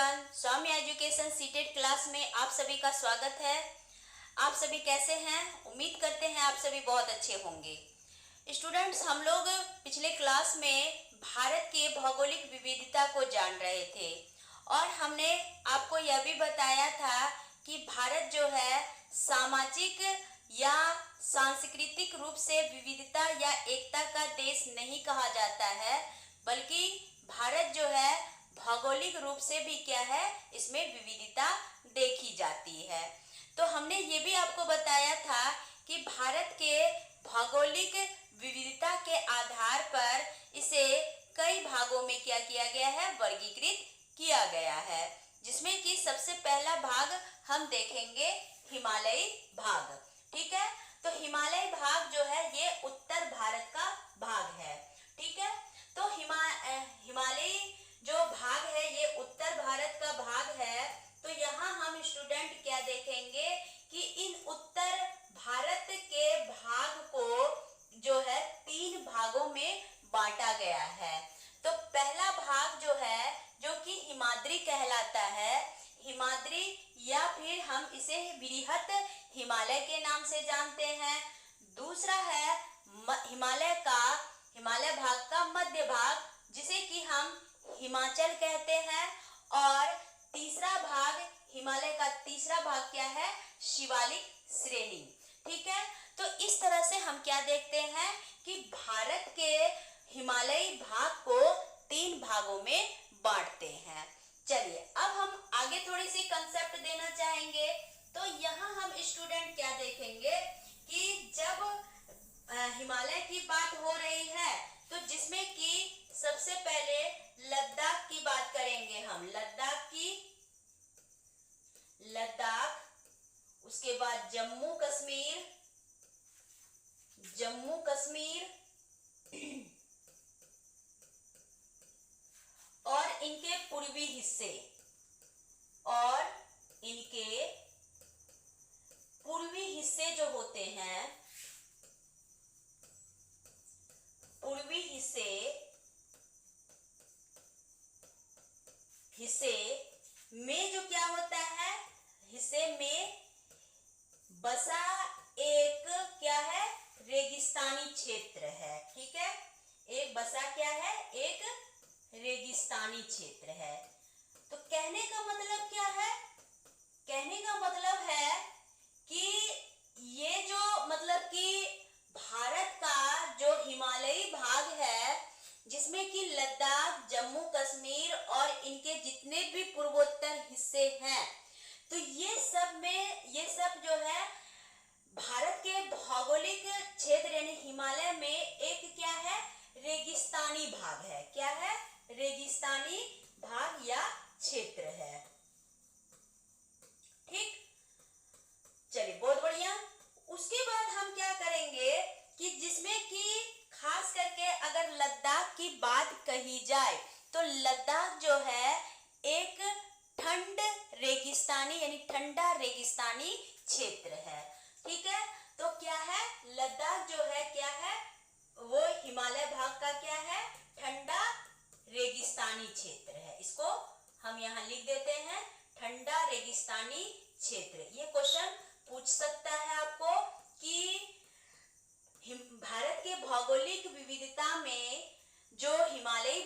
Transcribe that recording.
Everyone, सौम्य education seated class में आप सभी का स्वागत है। आप सभी कैसे हैं? उम्मीद करते हैं आप सभी बहुत अच्छे होंगे। स्टूडेंट्स, हम लोग पिछले क्लास में भारत के भौगोलिक विविधता को जान रहे थे और हमने आपको यह भी बताया था कि भारत जो है सामाजिक या सांस्कृतिक रूप से विविधता या एकता का देश नहीं कहा जाता है, बल्कि भारत जो है भौगोलिक रूप से भी क्या है, इसमें विविधता देखी जाती है। तो हमने ये भी आपको बताया था कि भारत के भौगोलिक विविधता के आधार पर इसे कई भागों में क्या किया गया है, वर्गीकृत किया गया है, जिसमें कि सबसे पहला भाग हम देखेंगे हिमालयी भाग। ठीक है, तो हिमालय भाग जो है ये उत्तर भारत का भाग है। ठीक है, तो हिमालयी जो भाग है ये उत्तर भारत का भाग है। तो यहाँ हम स्टूडेंट क्या देखेंगे कि इन उत्तर भारत के भाग को जो है 3 भागों में बांटा गया है। तो पहला भाग जो है, जो कि हिमाद्री कहलाता है, हिमाद्री या फिर हम इसे वृहत हिमालय के नाम से जानते हैं। दूसरा है हिमालय भाग का मध्य भाग, जिसे कि हम हिमाचल कहते हैं। और तीसरा भाग, हिमालय का तीसरा भाग क्या है, शिवालिक श्रेणी। ठीक है, तो इस तरह से हम क्या देखते हैं कि भारत के हिमालयी भाग को 3 भागों में बांटते हैं। चलिए, अब हम आगे थोड़ी सी कंसेप्ट देना चाहेंगे। तो यहाँ हम स्टूडेंट क्या देखेंगे कि जब हिमालय की बात हो रही है, तो जिसमें कि सबसे पहले लद्दाख की बात करेंगे हम। लद्दाख, उसके बाद जम्मू कश्मीर और इनके पूर्वी हिस्से जो होते हैं, पूर्वी हिस्से में जो क्या होता है, हिस्से में बसा एक क्या है, रेगिस्तानी क्षेत्र है। ठीक है, एक बसा क्या है, एक रेगिस्तानी क्षेत्र है। तो कहने का मतलब क्या है? कहने का मतलब है कि ये जो मतलब कि भारत का जो हिमालयी भाग है, जिसमें कि लद्दाख, जम्मू कश्मीर और इनके जितने भी पूर्वोत्तर हिस्से हैं, तो ये सब जो है भारत के भौगोलिक क्षेत्र यानी हिमालय में एक क्या है, रेगिस्तानी भाग है। क्या है? रेगिस्तानी भाग या क्षेत्र है। ठीक, चलिए, बहुत बढ़िया। उसके बाद हम क्या करेंगे कि जिसमें कि खास करके अगर लद्दाख की बात कही जाए, तो लद्दाख जो है एक ठंडा रेगिस्तानी क्षेत्र है। ठीक है, तो क्या है, लद्दाख जो है क्या है, वो हिमालय भाग का क्या है, ठंडा रेगिस्तानी क्षेत्र है। इसको हम यहाँ लिख देते हैं, ठंडा रेगिस्तानी क्षेत्र। ये क्वेश्चन पूछ सकता है आपको कि भारत के भौगोलिक विविधता में जो हिमालयी